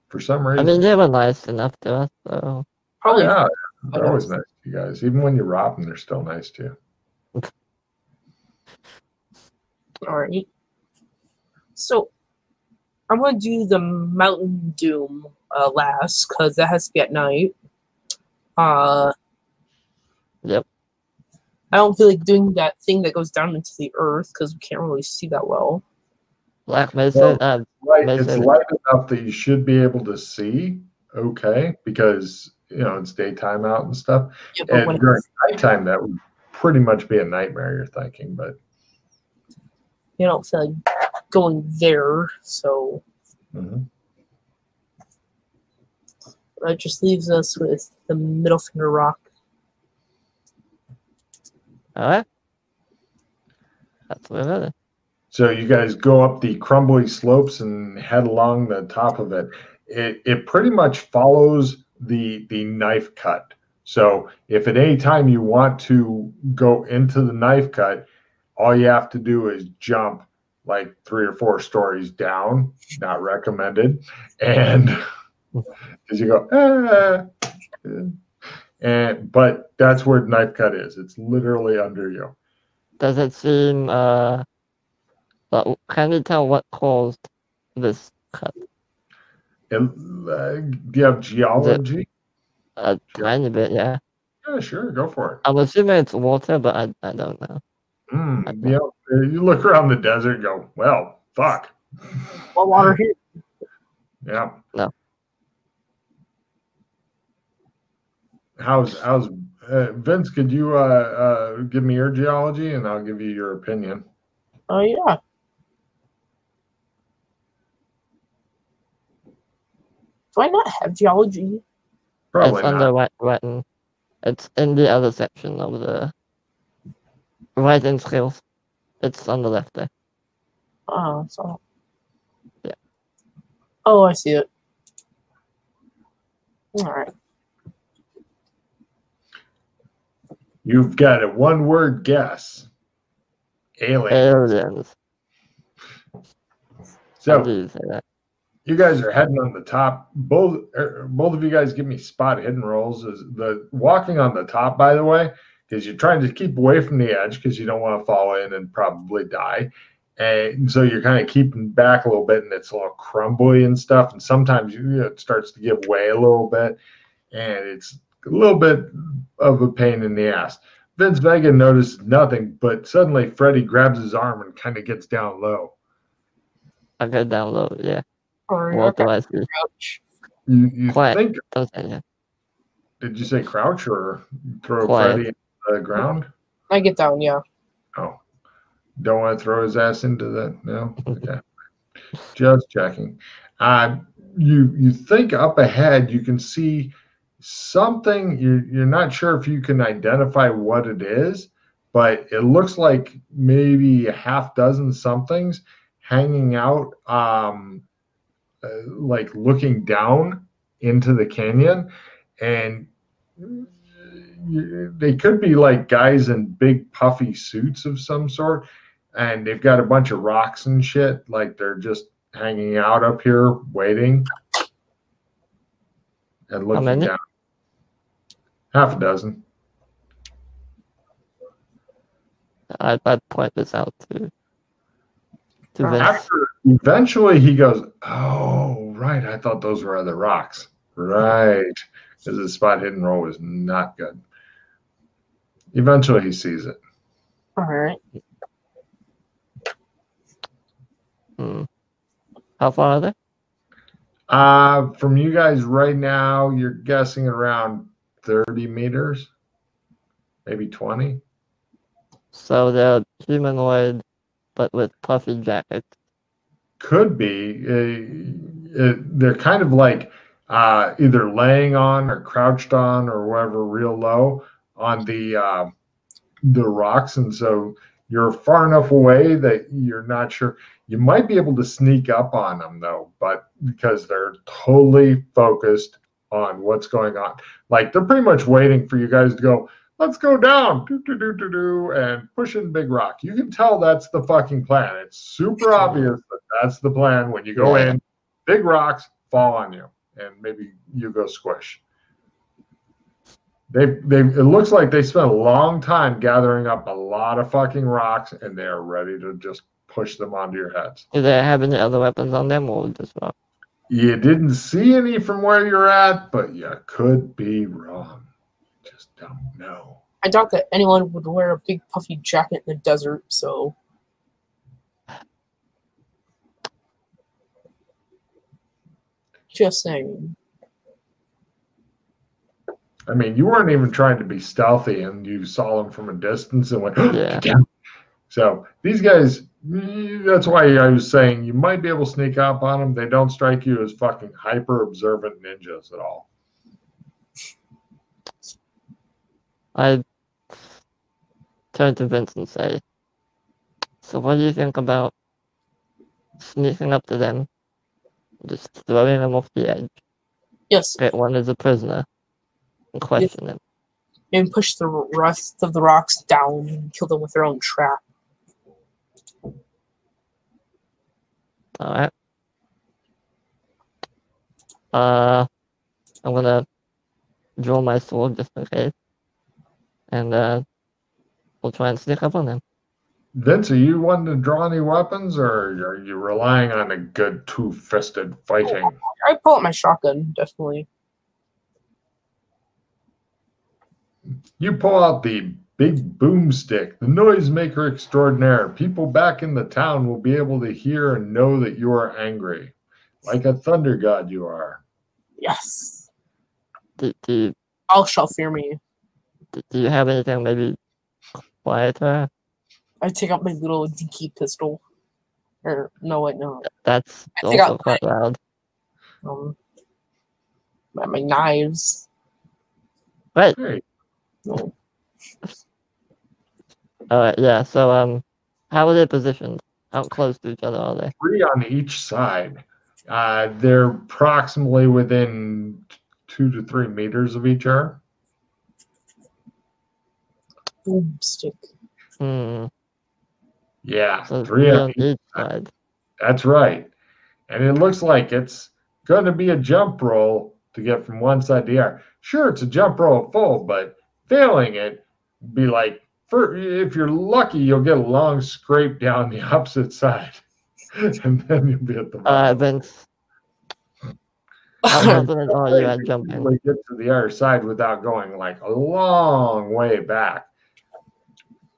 for some I reason. mean, they were nice enough to us, so. Oh, Probably. yeah, they're always nice to you guys. Even when you rob them, they're still nice to you. All right. So I'm gonna do the Mountain Doom last because that has to be at night. Yep. I don't feel like doing that thing that goes down into the earth because we can't really see that well. Black Mesa. It's light enough that you should be able to see. Okay, because it's daytime out and stuff. Yeah, but when During nighttime, that would pretty much be a nightmare. You're thinking, but you don't feel like going there, so that just leaves us with the Middle Finger Rock. All right. That's what it is. So you guys go up the crumbly slopes and head along the top of it. It pretty much follows the knife cut. So if at any time you want to go into the knife cut, all you have to do is jump like 3 or 4 stories down, not recommended, and as you go, but that's where the knife cut is. It's literally under you. Does it seem, can you tell what caused this cut? Do you have geology? A tiny bit, yeah. Yeah, sure, go for it. I'm assuming it's water, but I don't know. You look around the desert and go, well, fuck. What water here? Yeah. No. How's Vince? Could you give me your geology and I'll give you your opinion? Oh yeah. Do I not have geology? Probably it's under wetland. It's in the other section of the right in skills. It's on the left there. Oh, so yeah. Oh, I see it. All right. You've got a one-word guess. Aliens. So say that. You guys are heading on the top. Both of you guys give me spot hidden rolls. Is the walking on the top, by the way, because you're trying to keep away from the edge because you don't want to fall in and probably die. And so you're kind of keeping back a little bit, and it's a little crumbly and stuff. And sometimes it starts to give way a little bit, and it's a little bit of a pain in the ass. Vince Vega notices nothing, but suddenly Freddy grabs his arm and kind of gets down low. I go down low, yeah. What do I see? You think? Yeah. Did you say crouch or throw Freddy into the ground? I get down, yeah. Oh, don't want to throw his ass into the no. Okay, just checking. You think up ahead you can see something. You're not sure if you can identify what it is, but it looks like maybe a half dozen somethings hanging out. Like looking down into the canyon, and they could be like guys in big puffy suits of some sort, and they've got a bunch of rocks and shit, like they're just hanging out up here waiting and looking down. Half a dozen. I'd point this out to After eventually he goes, oh, right, I thought those were other rocks. Right. Because the spot hidden roll was not good. Eventually he sees it. All right. How far are they? From you guys right now, you're guessing around 30 meters, maybe 20. So they're humanoid, but with puffy jackets. Could be. They're kind of like either laying on or crouched on or whatever, real low on the rocks, and so you're far enough away that you're not sure. You might be able to sneak up on them though, but because they're totally focused on what's going on, like they're pretty much waiting for you guys to go, let's go down, and push in big rock. You can tell that's the fucking plan. It's super obvious that that's the plan. When you go in, big rocks fall on you. and maybe you go squish. It looks like they spent a long time gathering up a lot of fucking rocks, and they are ready to just push them onto your heads. Do they have any other weapons on them, or just rock? You didn't see any from where you're at, but you could be wrong. Just don't know. I doubt that anyone would wear a big puffy jacket in the desert, so. Just saying. I mean, you weren't even trying to be stealthy, and you saw them from a distance and went, Yeah. So these guys, that's why I was saying you might be able to sneak up on them. They don't strike you as fucking hyper-observant ninjas at all. I turn to Vince and say, so what do you think about sneaking up to them, just throwing them off the edge, Yes, get one as a prisoner, and question them? and push the rest of the rocks down and kill them with their own trap. Alright. I'm gonna draw my sword just in case. And we'll try and sneak up on them. Vince, are you wanting to draw any weapons, or are you relying on a good two-fisted fighting? I pull out my shotgun, definitely. You pull out the big boomstick, the noisemaker extraordinaire. People back in the town will be able to hear and know that you are angry, like a thunder god you are. Yes. Do All shall fear me. you have anything maybe quieter? I take out my little dinky pistol. Or, no, wait, no. That's I think also I'll- quite loud. My knives. Right. Hey, No. Alright, yeah, so how are they positioned? How close to each other are they? 3 on each side. They're approximately within 2 to 3 meters of each other. Boomstick. Yeah, So 3 three on on each side. That's right. And it looks like it's going to be a jump roll to get from one side to the other. Sure, it's a jump roll full, but failing it, be like, if you're lucky, you'll get a long scrape down the opposite side. And then you'll be at the bottom. Vince, how confident are you at jumping? Easily get to the other side without going like a long way back.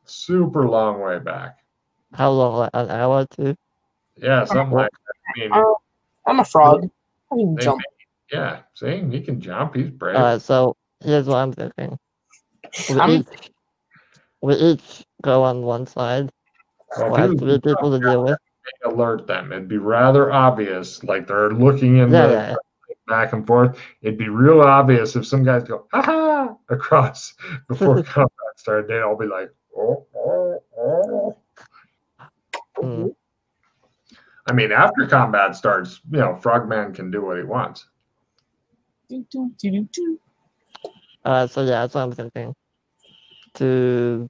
Super long way back. How long? Like an hour or two? Yeah, something like that. I mean, I'm a frog. I can they jump. yeah, see, he can jump. He's brave. So here's what I'm thinking. I'm- We each go on one side. Well, We'll if have he 3 was people to deal with. alert them. It'd be rather obvious, like they're looking in Yeah. back and forth. It'd be real obvious if some guys go, "Ha!" across before combat started. They'd all be like, "Oh, oh, oh." Mm. I mean, after combat starts, Frogman can do what he wants. Do, do, do, do, do. So yeah, that's what I'm thinking. Do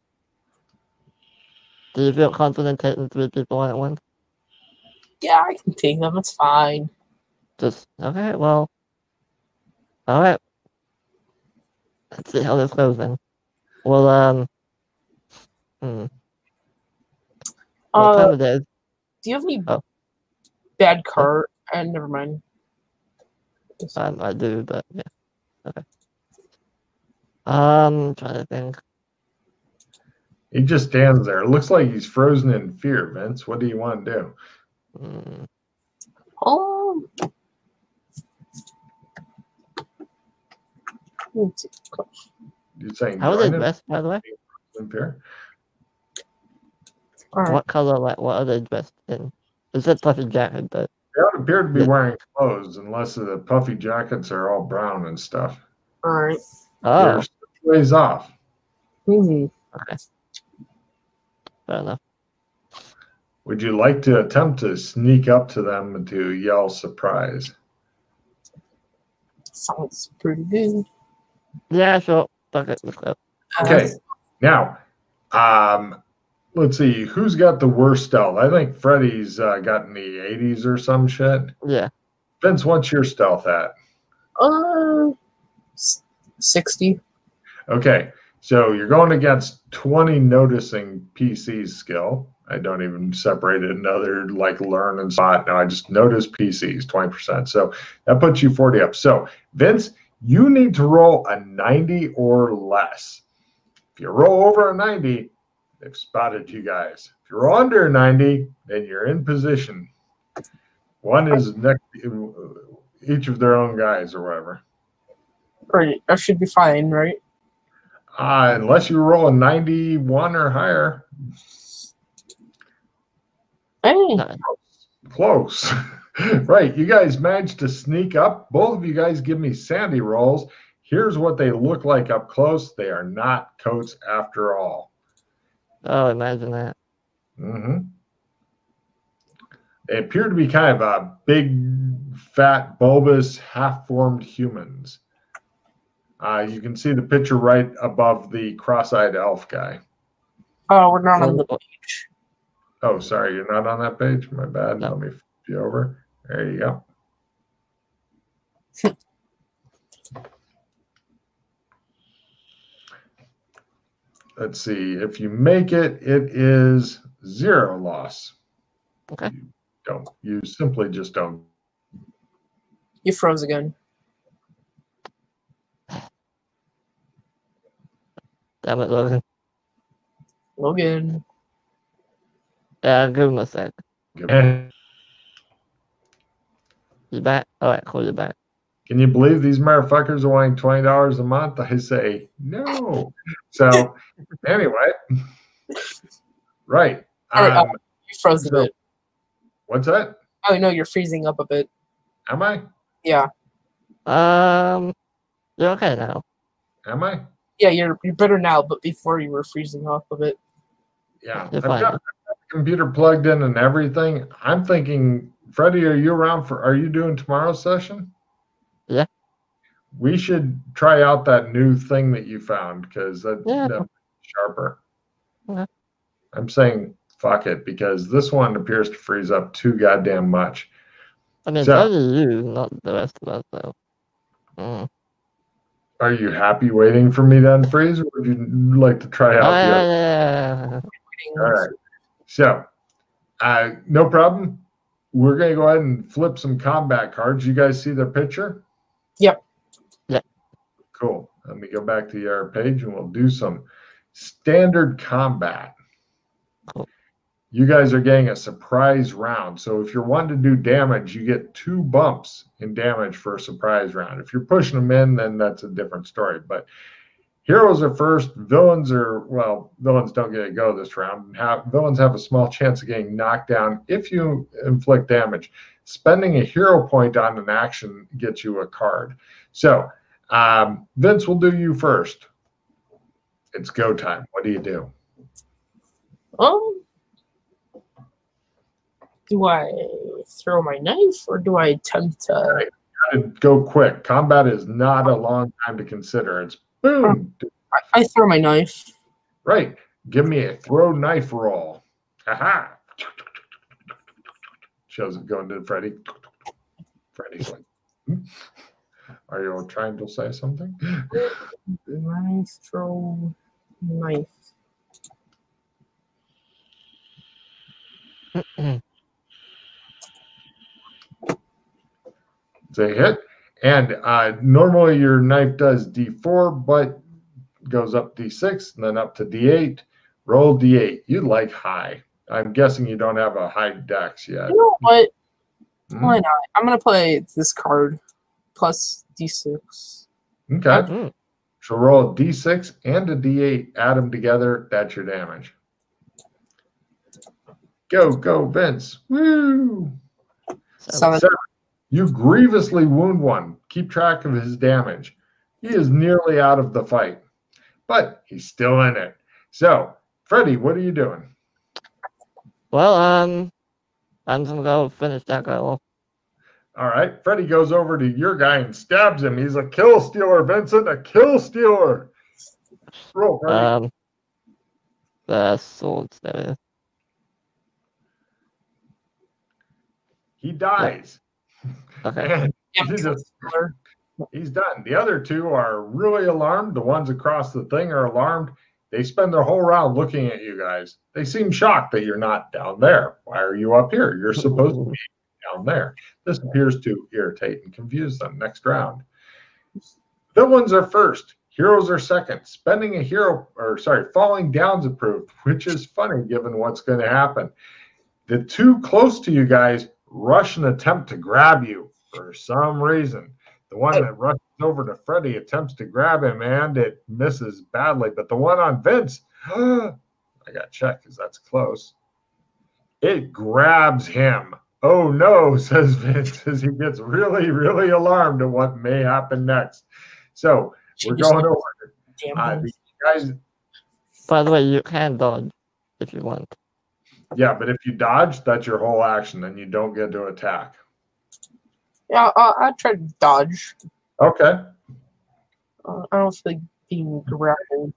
you feel confident taking 3 people on at once? Yeah, I can take them. It's fine. Just okay. Well, all right. Let's see how this goes then. Well, what time of day? Do you have any Oh. bad card? And never mind. I do, but yeah. Okay. Trying to think. He just stands there. It looks like he's frozen in fear, Vince. What do you want to do? Oh. You're saying How are they join him dressed, by the way? in fear? All right. What color? Like, what are they dressed in? It said puffy jacket, but They don't appear to be Yeah. wearing clothes unless the puffy jackets are all brown and stuff. All right. oh, They're still ways off. Mm-hmm. okay. Fair enough. Would you like to attempt to sneak up to them and to yell surprise? Sounds pretty good. Yeah, sure. Fuck it. Let's go. Okay. Now, let's see. Who's got the worst stealth? I think Freddy's got in the 80s or some shit. Yeah. Vince, what's your stealth at? Uh, 60. Okay, so you're going against 20 noticing PC's skill. I don't even separate it another like learn and spot. No, I just notice PCs 20%. So that puts you 40 up. So Vince, you need to roll a 90 or less. If you roll over a 90, they've spotted you guys. If you're under 90, then you're in position. One is next, each of their own guys or whatever. Right, that should be fine, right? Unless you roll a 91 or higher. Hey, No. Close. Right. You guys managed to sneak up. Both of you guys give me Sandy rolls. Here's what they look like up close. They are not coats after all. Oh, imagine that. They appear to be kind of big, fat, bulbous, half-formed humans. You can see the picture right above the cross-eyed elf guy. oh, we're not on the page. Oh, sorry, you're not on that page? My bad. No. Let me flip you over. There you go. Let's see. If you make it, it is 0 loss. Okay. You simply just don't. You froze again. Damn it, Logan. Logan. Yeah, give him a sec. And You back? Alright, cool, you're back. can you believe these motherfuckers are wanting $20 a month? I say no. So anyway, right. You froze a bit. What's that? Oh no, you're freezing up a bit. Am I? Yeah. You're okay now. Am I? Yeah, you're better now, but before you were freezing up a bit. Yeah. You're I've fine. got the computer plugged in and everything. I'm thinking, Freddie, are you around are you doing tomorrow's session? Yeah. We should try out that new thing that you found because that's sharper. Okay. I'm saying fuck it because this one appears to freeze up too goddamn much. I mean, So- it's only you, not the rest of us, though. Are you happy waiting for me to unfreeze, or would you like to try out the other? Yeah. All right. So, no problem. We're going to go ahead and flip some combat cards. You guys see the picture? Yep. Yeah. Cool. Let me go back to your page and we'll do some standard combat. Cool. You guys are getting a surprise round. So if you're wanting to do damage, you get 2 bumps in damage for a surprise round. If you're pushing them in, then that's a different story. But heroes are first. Villains don't get to go this round. Villains have a small chance of getting knocked down if you inflict damage. Spending a hero point on an action gets you a card. So Vince, will do you first. It's go time. What do you do? Do I throw my knife or do I attempt to? Right. Go quick. Combat is not a long time to consider. It's boom. I throw my knife. Right. Give me a throw knife roll. Aha. Shows it going to Freddy. Freddy's like, are you trying to say something? I throw knife. It's a hit. And normally your knife does D4, but goes up D6 and then up to D8. Roll D8. You like high. I'm guessing you don't have a high dex yet. You know what? Why not? I'm going to play this card plus D6. Okay. So roll a D6 and a D8. Add them together. That's your damage. Go, Vince. Woo! 7. You grievously wound one. Keep track of his damage. He is nearly out of the fight, but he's still in it. So, Freddy, what are you doing? Well, I'm gonna go finish that guy off. All right. Freddy goes over to your guy and stabs him. He's a kill stealer, Vincent. A kill stealer. Roll, Freddy. The swords there. He dies. Okay. And Yep. he just He's done. The other two are really alarmed. The ones across the thing are alarmed. They spend their whole round looking at you guys. They seem shocked that you're not down there. Why are you up here? You're supposed to be down there. This appears to irritate and confuse them. Next round. Villains are first. Heroes are second. Spending a hero, or sorry, falling down's approved, which is funny given what's going to happen. The two close to you guys rush and attempt to grab you for some reason. The one that rushes over to Freddy attempts to grab him, and it misses badly. But the one on Vince, I got to check because that's close. It grabs him. Oh, no, says Vince as he gets really, really alarmed at what may happen next. So we're going over. These guys. By the way, you can dodge if you want. Yeah, but if you dodge, that's your whole action, and you don't get to attack. Yeah, I tried to dodge. Okay. I don't feel like being grappled.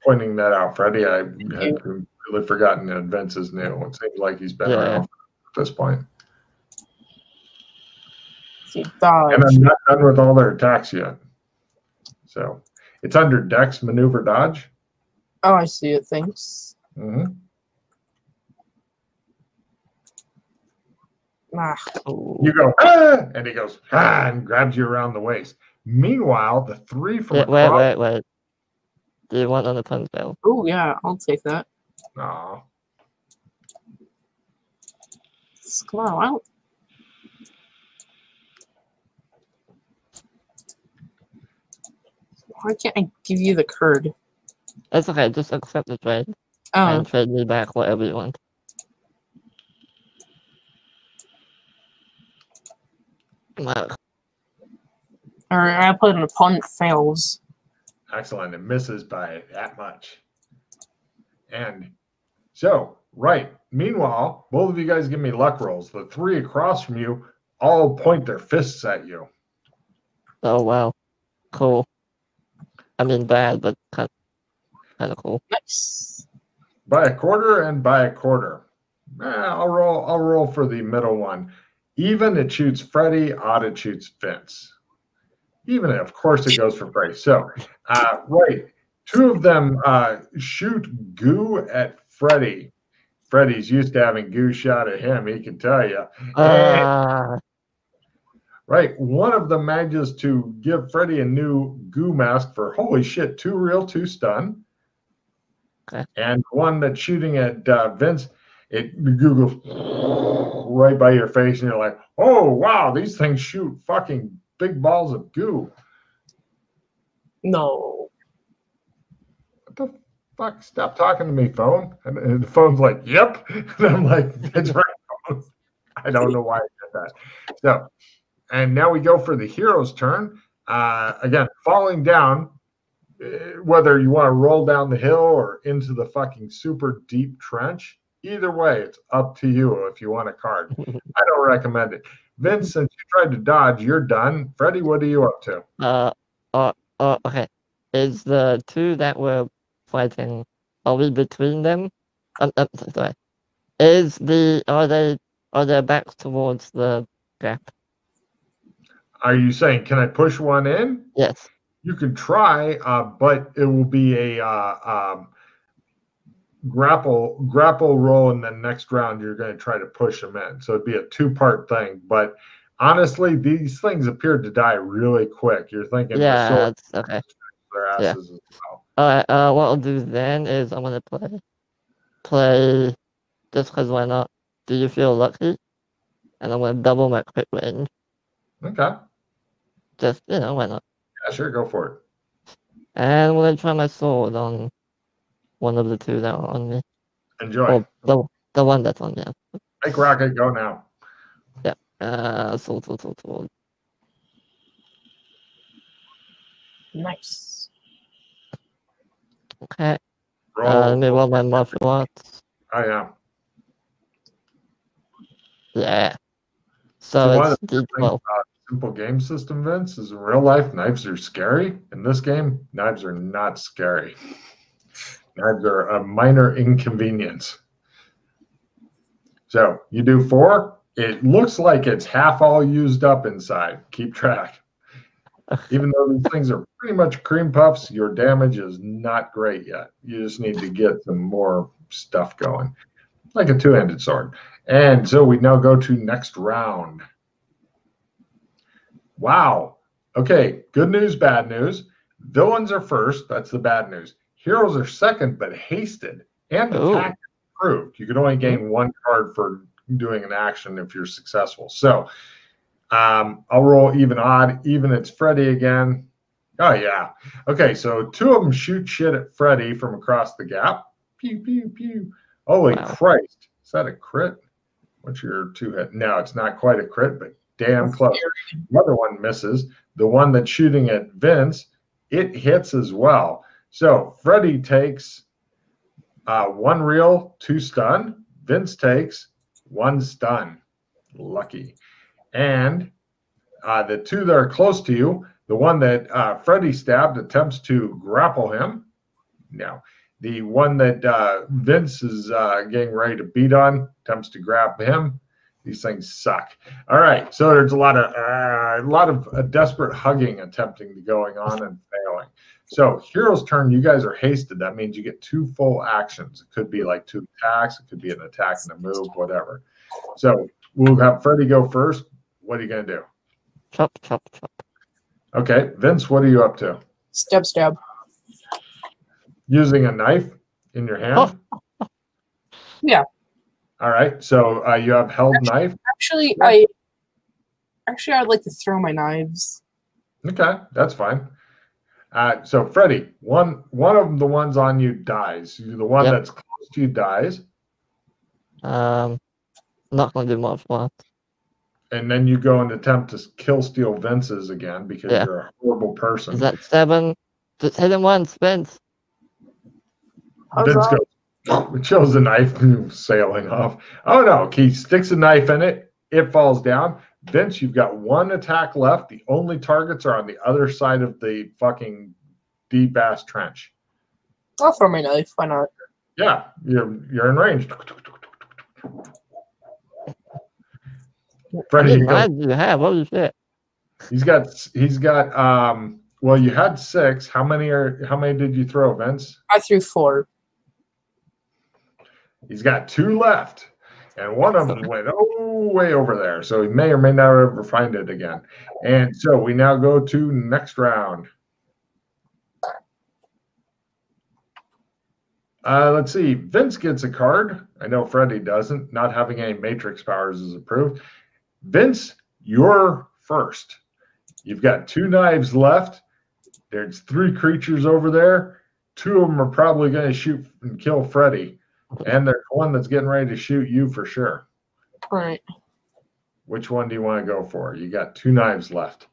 Pointing that out, Freddie. I had completely forgotten that Vince is new. It seems like he's been around at this point. See, dodge. And I'm not done with all their attacks yet. So it's under Dex, Maneuver, Dodge. Oh, I see it. Thanks. Mm-hmm. You go, and he goes, and grabs you around the waist. Meanwhile, the three from across... Wait. Do you want on the punch bell? Oh, yeah, I'll take that. Aw. Come on, out. Why can't I give you the curd? It's okay, just accept the trade. Oh. And trade me back whatever you want. Alright, I put an opponent fails. Excellent. It misses by that much. And so, right. Meanwhile, both of you guys give me luck rolls. The three across from you all point their fists at you. Oh, wow. Cool. I mean, bad, but kind of cool. Nice. By a quarter and by a quarter. I'll roll for the middle one. Even, it shoots Freddy. Odd, it shoots Vince. Even, of course, it goes for Freddy. So, right. Two of them shoot goo at Freddy. Freddy's used to having goo shot at him, he can tell you. Right. One of them manages to give Freddy a new goo mask for, holy shit, 2 real, 2 stun. Okay. And one that's shooting at Vince, the goo goes right by your face, and you're like, oh, wow, these things shoot fucking big balls of goo. No. What the fuck? Stop talking to me, phone. And the phone's like, yep. And I'm like, that's right, phone. I don't know why I did that. So, and now we go for the hero's turn. Again, falling down, whether you want to roll down the hill or into the fucking super deep trench, either way, it's up to you if you want a card. I don't recommend it. Vince, since you tried to dodge, you're done. Freddy, what are you up to? Okay. Is the two that were fighting, are we between them? Sorry. Are their backs towards the gap? Are you saying, can I push one in? Yes. You can try, but it will be a grapple roll, and then next round you're going to try to push them in. So it'd be a 2-part thing. But honestly, these things appeared to die really quick. You're thinking, yeah, okay. Their asses as well. All right. What I'll do then is I'm gonna play just because why not? Do you feel lucky? And I'm gonna double my quick range. Okay. Just why not? Yeah, sure, go for it. And I'm gonna try my sword on one of the two that are on me. Enjoy. Or the one that's on me. Make rocket, go now. Yeah. Sword. Nice. Okay. Let me roll my martial arts. Oh yeah. Yeah. So it's D12. Simple game system, Vince, is in real life, knives are scary. In this game, knives are not scary. Knives are a minor inconvenience. So you do 4. It looks like it's half all used up inside. Keep track. Even though these things are pretty much cream puffs, your damage is not great yet. You just need to get some more stuff going, like a two-handed sword. And so we now go to next round. Wow. Okay, good news, bad news. Villains are first. That's the bad news. Heroes are second, but hasted and attack improved. You can only gain one card for doing an action if you're successful. So I'll roll even odd. Even it's Freddy again. Oh, yeah. Okay, so two of them shoot shit at Freddy from across the gap. Pew, pew, pew. Holy Christ. Is that a crit? What's your two-hit? No, it's not quite a crit, but damn close. The other one misses. The one that's shooting at Vince, it hits as well. So Freddy takes 1 real, 2 stun. Vince takes 1 stun. Lucky. And the two that are close to you, the one that Freddy stabbed attempts to grapple him. No. The one that Vince is getting ready to beat on attempts to grab him. These things suck. All right, so there's a lot of desperate hugging attempting to going on and failing. So hero's turn, you guys are hasted. That means you get 2 full actions. It could be like 2 attacks. It could be an attack and a move, whatever. So we'll have Freddy go first. What are you going to do? Chop, chop, chop. Okay, Vince, what are you up to? Stab, stab. Using a knife in your hand? Yeah. All right, so you have held knife? Actually, I'd like to throw my knives. Okay, that's fine. So Freddy, one of the ones on you dies. The one that's close to you dies. Not going to do much left. And then you go and attempt to kill steal Vince's again because you're a horrible person. Is that 7? Just hit him once, Vince. Vince goes, shows the knife sailing off. Oh no, he sticks a knife in it. It falls down. Vince, you've got 1 attack left. The only targets are on the other side of the fucking deep ass trench. I'll throw my knife. Why not? Yeah, you're in range. Freddy, how many do you have? Holy shit. He's got well, you had 6. How many did you throw, Vince? I threw 4. He's got 2 left. And one of them went way over there. So he may or may not ever find it again. And so we now go to next round. Let's see. Vince gets a card. I know Freddy doesn't. Not having any matrix powers is approved. Vince, you're first. You've got 2 knives left. There's 3 creatures over there. 2 of them are probably going to shoot and kill Freddy. And there's one that's getting ready to shoot you for sure. All right. Which one do you want to go for? You got 2 knives left.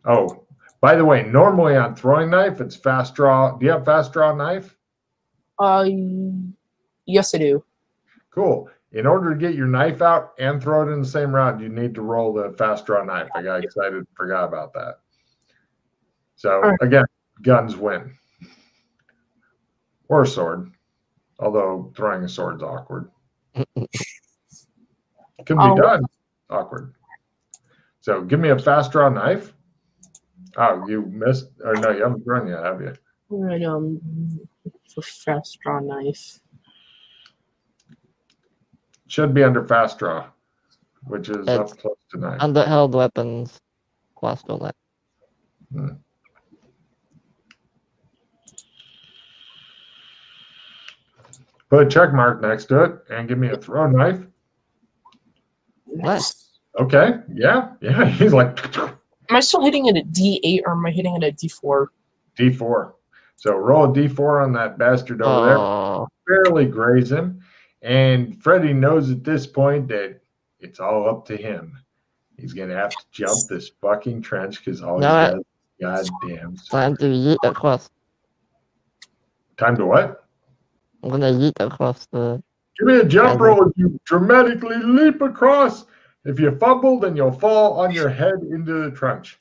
Oh, by the way, normally on throwing knife, it's fast draw. Do you have fast draw knife? Yes, I do. Cool. In order to get your knife out and throw it in the same round, you need to roll the fast draw knife. I got excited, forgot about that. So again, guns win. Or a sword. Although throwing a sword's awkward. Can be done. Awkward. So give me a fast draw knife. Oh, you missed. Or no, you haven't thrown yet, have you? I know. For fast draw knife. Should be under fast draw, which is up close to 9. Under held weapons. Fast draw knife. Put a check mark next to it and give me a throw knife. Nice. Okay. Yeah. He's like. Am I still hitting at a D8 or am I hitting at a D4? D4. So roll a D4 on that bastard over there. Barely graze him. And Freddy knows at this point that it's all up to him. He's going to have to jump this fucking trench because all he does is goddamn. Time to yeet across. Time to what? I'm going to yeet across the... Give me a jump roll. You dramatically leap across. If you fumble, then you'll fall on your head into the trench.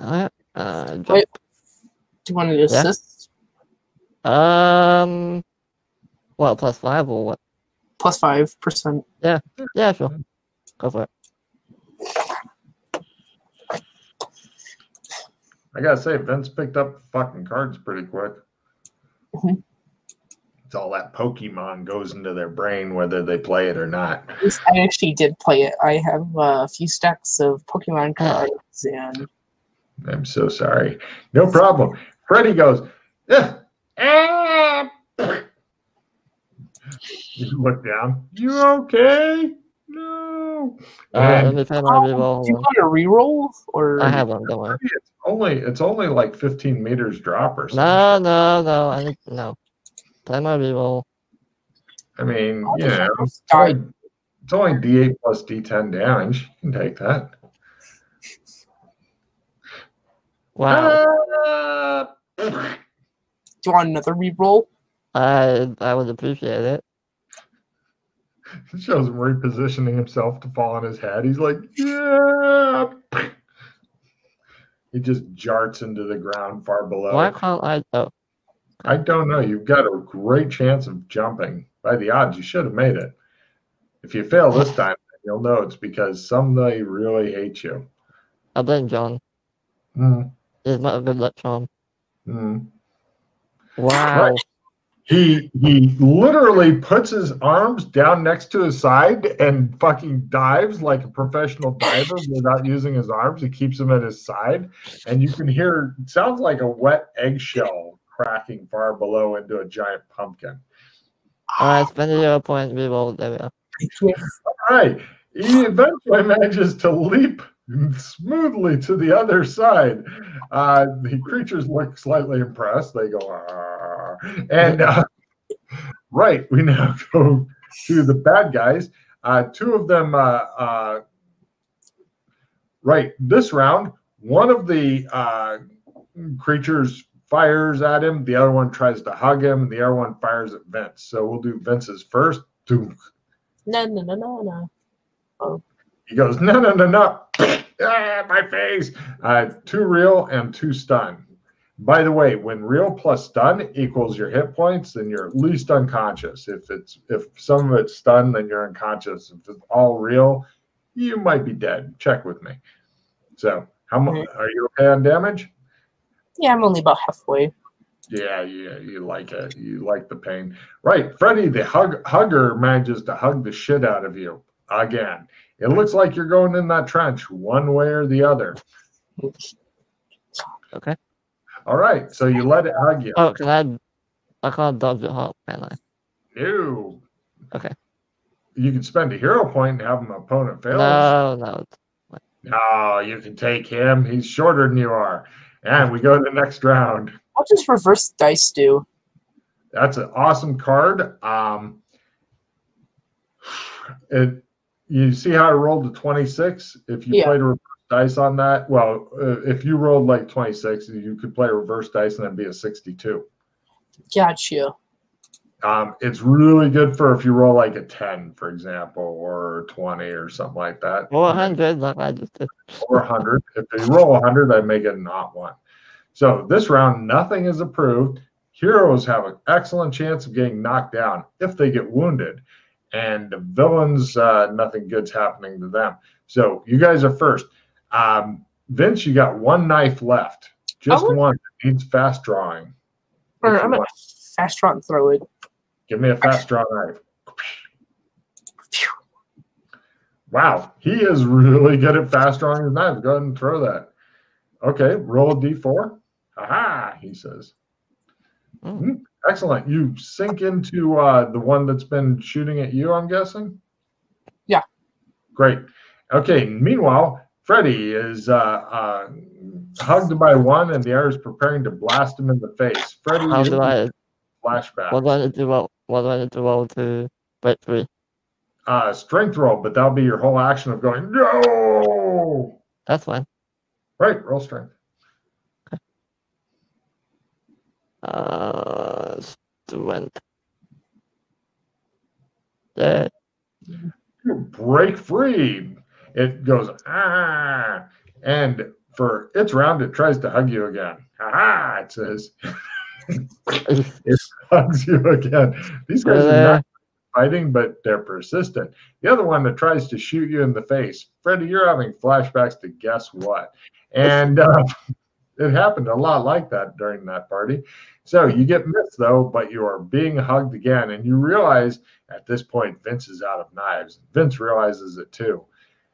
Jump. Wait, do you want to assist? Well, +5 or what? +5%. Yeah, sure. Go for it. I gotta say, Vince picked up fucking cards pretty quick. Mhm. It's all that Pokemon goes into their brain, whether they play it or not. Yes, I actually did play it. I have a few stacks of Pokemon cards, and I'm so sorry. No problem. Freddy goes, "Ugh, ah." You look down. You okay? No. Let And me pay my reroll. do you Hold want a reroll or on. I have one. Don't worry. it's only like 15 meters drop or No, something. no. I need no. Play my reroll. I mean, I'll you just know, almost die. it's only D8 plus D10 damage. You can take that. Wow. Do you want another reroll? I would appreciate it. It shows him repositioning himself to fall on his head. He's like, yeah. He just jarts into the ground far below. Why can't I? Oh, I don't know. You've got a great chance of jumping. By the odds, you should have made it. If you fail this time, you'll know it's because somebody really hates you. I blame John. He's not a good luck charm. Wow. Right. He literally puts his arms down next to his side and fucking dives like a professional diver without using his arms. He keeps them at his side, and you can hear it sounds like a wet eggshell cracking far below into a giant pumpkin. Alright, spend a 0 point reroll. There we go. Yes. All right. He eventually manages to leap smoothly to the other side. The creatures look slightly impressed. They go, "Arr." And right, we now go to the bad guys. Two of them, right, this round, one of the creatures fires at him. The other one tries to hug him. And the other one fires at Vince. So we'll do Vince's first. No. Oh. He goes, no. My face. 2 real and 2 stun. By the way, when real plus stun equals your hit points, then you're at least unconscious. If some of it's stun, then you're unconscious. If it's all real, you might be dead. Check with me. So, how much are you okay on damage? Yeah, I'm only about halfway. Yeah, you like it. You like the pain. Right, Freddy, the hugger manages to hug the shit out of you again. It looks like you're going in that trench one way or the other. Okay. All right, so you let it hug you. Oh, I can't dodge it hard, can I? No. Okay. You can spend a hero point and have an opponent fail. No. No, you can take him. He's shorter than you are. And we go to the next round. What does reverse dice do? That's an awesome card. You see how I rolled a 26? If you played a reverse dice on that, well, if you rolled like 26, you could play a reverse dice and then be a 62. Gotcha. It's really good for if you roll like a 10, for example, or 20 or something like that. Or 100, like I just did. Or 100. If you roll 100, I make it not one. So this round, nothing is approved. Heroes have an excellent chance of getting knocked down if they get wounded. And the villains, nothing good's happening to them. So you guys are first. Vince, you got 1 knife left. Just one. It needs fast drawing. I'm going to fast draw and throw it. Give me a fast draw knife. Wow, he is really good at fast drawing his knives. Go ahead and throw that. Okay, roll a d4. Aha, he says. Excellent. You sink into the one that's been shooting at you, I'm guessing? Yeah. Great. Okay, meanwhile, Freddy is hugged by one, and the other is preparing to blast him in the face. Freddy, How do I flashback. What do I need to roll to break free? Strength roll, but that'll be your whole action of going, no! That's fine. Right, roll strength. Strength. Yeah. You break free. It goes, ah. And for its round, it tries to hug you again. Ah, it says. It hugs you again. These guys are not fighting, but they're persistent. The other one that tries to shoot you in the face. Freddy, you're having flashbacks to guess what? And it happened a lot like that during that party. So you get missed, though, but you are being hugged again. And you realize at this point, Vince is out of knives. Vince realizes it, too.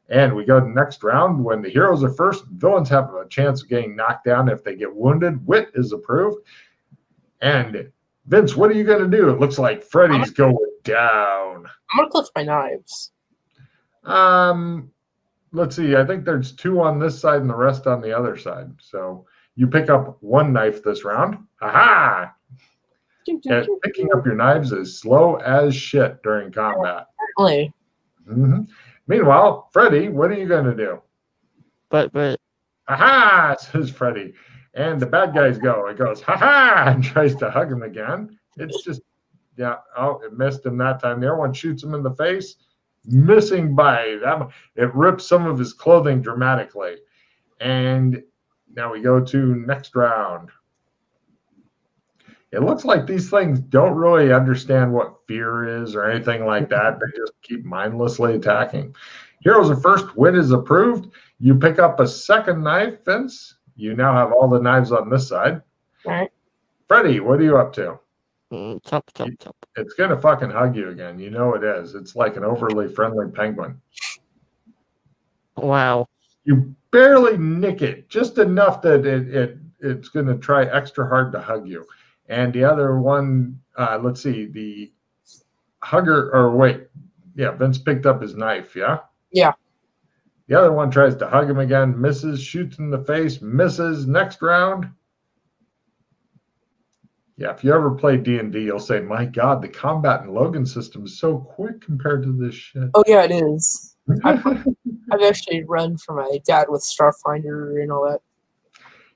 And we go to the next round. When the heroes are first, villains have a chance of getting knocked down if they get wounded. Wit is approved. And Vince, what are you going to do? It looks like Freddy's going down. I'm going to click my knives. Let's see. I think there's 2 on this side and the rest on the other side. So you pick up 1 knife this round. Aha! And picking up your knives is slow as shit during combat. Apparently. Mm-hmm. Meanwhile, Freddy, what are you going to do? But. Aha! Says Freddy. And the bad guys go. It goes, ha-ha! And tries to hug him again. It's just, yeah, oh, it missed him that time. The other one shoots him in the face. Missing by that. It rips some of his clothing dramatically. And now we go to next round. It looks like these things don't really understand what fear is or anything like that. They just keep mindlessly attacking. Heroes are first. Wit is approved. You pick up a second knife, Vince. You now have all the knives on this side. All right. Freddy, what are you up to? Chop. It's going to fucking hug you again. You know it is. It's like an overly friendly penguin. Wow. You barely nick it, just enough that it's going to try extra hard to hug you. And the other one, let's see, the hugger, or wait, yeah, Vince picked up his knife, yeah? Yeah. The other one tries to hug him again, misses, shoots in the face, misses. Next round. Yeah, if you ever play D&D, you'll say, my God, the combat in Logan system is so quick compared to this shit. Oh, yeah, it is. I've actually run for my dad with Starfinder and all that.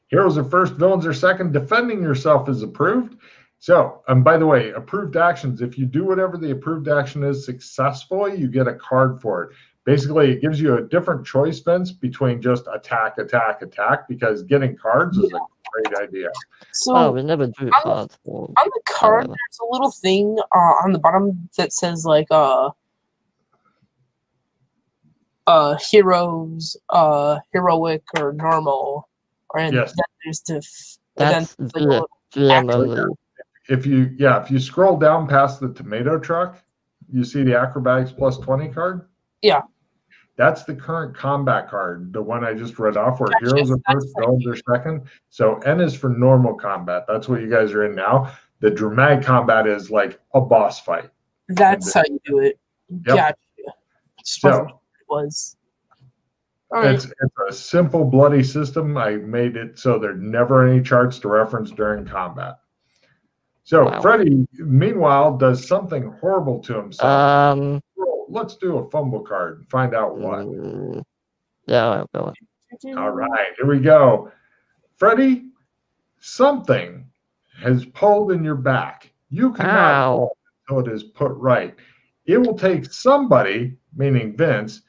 Heroes are first, villains are second. Defending yourself is approved. So, and by the way, approved actions, if you do whatever the approved action is successfully, you get a card for it. Basically, it gives you a different choice, Vince, between just attack, because getting cards is a great idea. So we never do cards. On the card, there's a little thing on the bottom that says, like, heroes, heroic, or normal. And yes. Then there's GM. If you scroll down past the tomato truck, you see the acrobatics plus 20 card. Yeah. That's the current combat card, the one I just read off, where heroes are first, villains are second. So N is for normal combat. That's what you guys are in now. The dramatic combat is like a boss fight. That's how you do it. Yep. Gotcha. So it was. It's a simple, bloody system. I made it so there's never any charts to reference during combat. So wow. Freddy, meanwhile, does something horrible to himself. Let's do a fumble card and find out what. Yeah, I'll go. All right, here we go. Freddy, something has pulled in your back. You cannot pull until it is put right. It will take somebody, meaning Vince,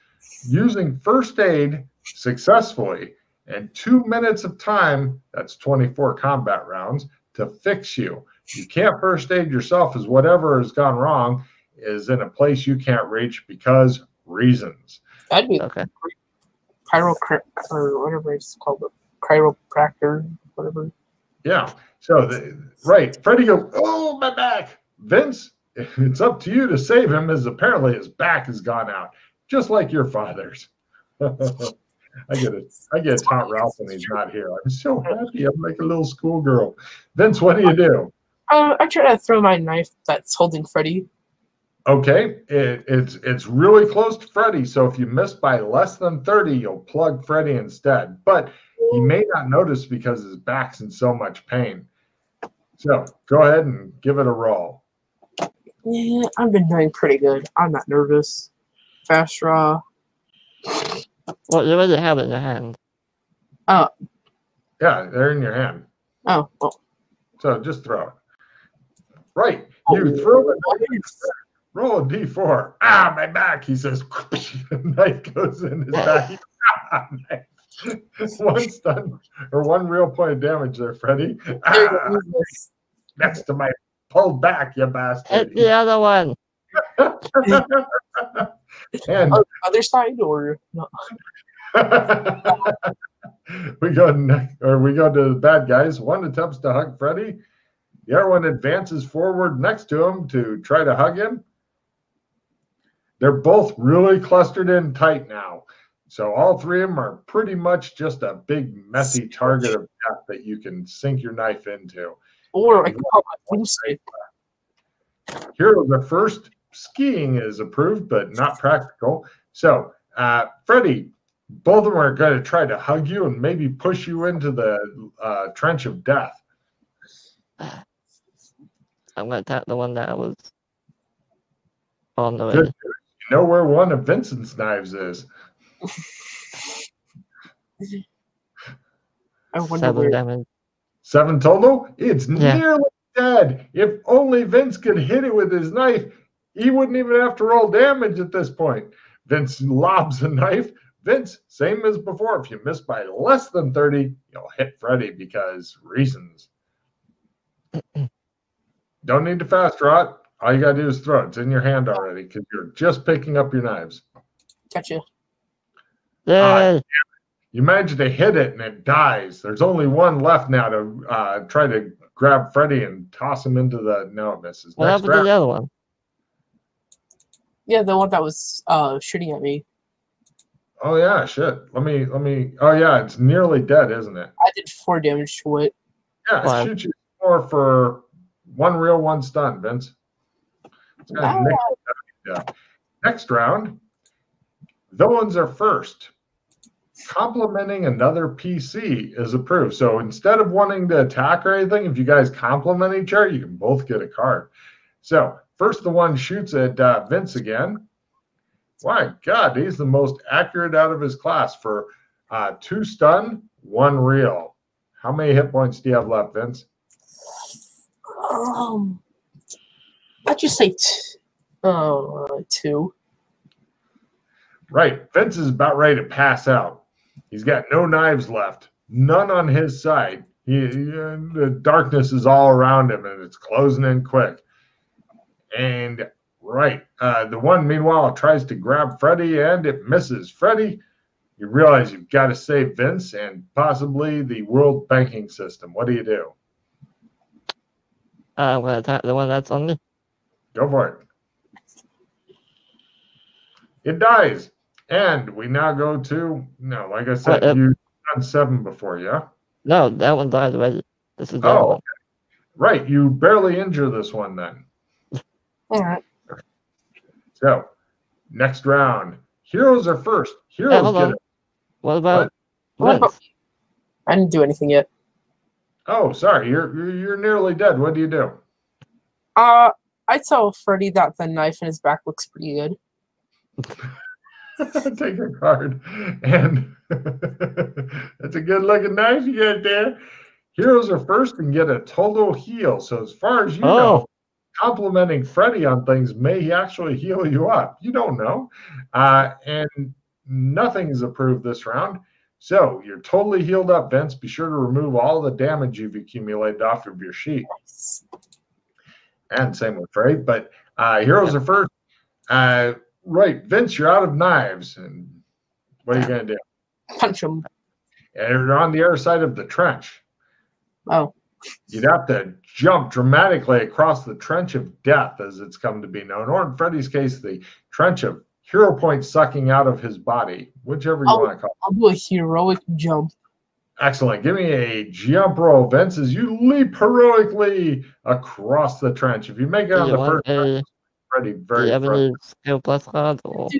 using first aid successfully and 2 minutes of time, that's 24 combat rounds, to fix you. You can't first aid yourself, as whatever has gone wrong is in a place you can't reach because reasons. That'd be okay. Or whatever it's called, the chiropractor, whatever. Yeah. So, Freddy goes, oh, my back. Vince, it's up to you to save him, as apparently his back has gone out, just like your father's. I get it. I get Taunt Ralph when he's not here. I'm so happy. I'm like a little schoolgirl. Vince, what do? I try to throw my knife that's holding Freddy. Okay, it's really close to Freddy, so if you miss by less than 30, you'll plug Freddy instead. But he may not notice because his back's in so much pain. So go ahead and give it a roll. Yeah, I've been doing pretty good. I'm not nervous. Fast draw. Well, you already have it in your hand. Oh. Yeah, they're in your hand. Oh, well. So just throw it. Right. You throw it. Roll a d4. Ah, my back, he says. The knife goes in his back. One stun, or one real point of damage there, Freddy. Next to my pulled back, you bastard. Hit the other one. And other side or no? We go to the bad guys. One attempts to hug Freddy. The other one advances forward next to him to try to hug him. They're both really clustered in tight now. So all three of them are pretty much just a big messy target of death that you can sink your knife into. Or I can call my broomstick. Heroes are first. Skiing is approved, but not practical. So, Freddy, both of them are going to try to hug you and maybe push you into the trench of death. I'm going to attack the one that was on the way. Good. You know where one of Vincent's knives is. I wonder 7 where. damage. 7 total? It's nearly dead. If only Vince could hit it with his knife, he wouldn't even have to roll damage at this point. Vince lobs the knife. Vince, same as before. If you miss by less than 30, you'll hit Freddy because reasons. Don't need to fast draw it. All you got to do is throw it. It's in your hand already because you're just picking up your knives. Gotcha. Yay! You manage to hit it and it dies. There's only one left now to try to grab Freddy and toss him into the. No, it misses. What happened to the other one? Yeah, the one that was shooting at me. Oh yeah, shit. Let me. Oh yeah, it's nearly dead, isn't it? I did 4 damage to it. Yeah, shoot you 4 for 1 real, 1 stun, Vince. It's gonna Next round, villains are first. Complimenting another PC is approved. So instead of wanting to attack or anything, if you guys compliment each other, you can both get a card. So first, the one shoots at Vince again. My God, he's the most accurate out of his class for 2 stun, 1 real. How many hit points do you have left, Vince? I'd just say 2. Right. Vince is about ready to pass out. He's got no knives left, none on his side. The darkness is all around him, and it's closing in quick. And the one, meanwhile, tries to grab Freddy, and it misses. Freddy, you realize you've got to save Vince and possibly the world banking system. What do you do? I'm going to attack the one that's on me. Go for it. It dies. And we now go to, like I said, you've done 7 before, yeah? No, that one died already. This is the other one. Okay. Right, you barely injure this one then. All right. So, next round. Heroes are first. Heroes get it. What about What? Vince? I didn't do anything yet. Oh, sorry. You're nearly dead. What do you do? I tell Freddy that the knife in his back looks pretty good. Take a card. And that's a good looking knife you got there. Heroes are first and get a total heal. So as far as you know, complimenting Freddy on things may actually heal you up. You don't know. And nothing is approved this round. So you're totally healed up, Vince. Be sure to remove all the damage you've accumulated off of your sheet. Nice. And same with Freddy. But heroes are first. Right, Vince, you're out of knives. And what are you going to do? Punch him. And you're on the other side of the trench. Oh. You'd have to jump dramatically across the trench of death, as it's come to be known, or in Freddy's case, the trench of hero points sucking out of his body, whichever you want to call it. I'll do a heroic jump. Excellent. Give me a jump roll, Vince, as you leap heroically across the trench. If you make it on the first trench, Freddy very frustrated. Skill plus cards? Or He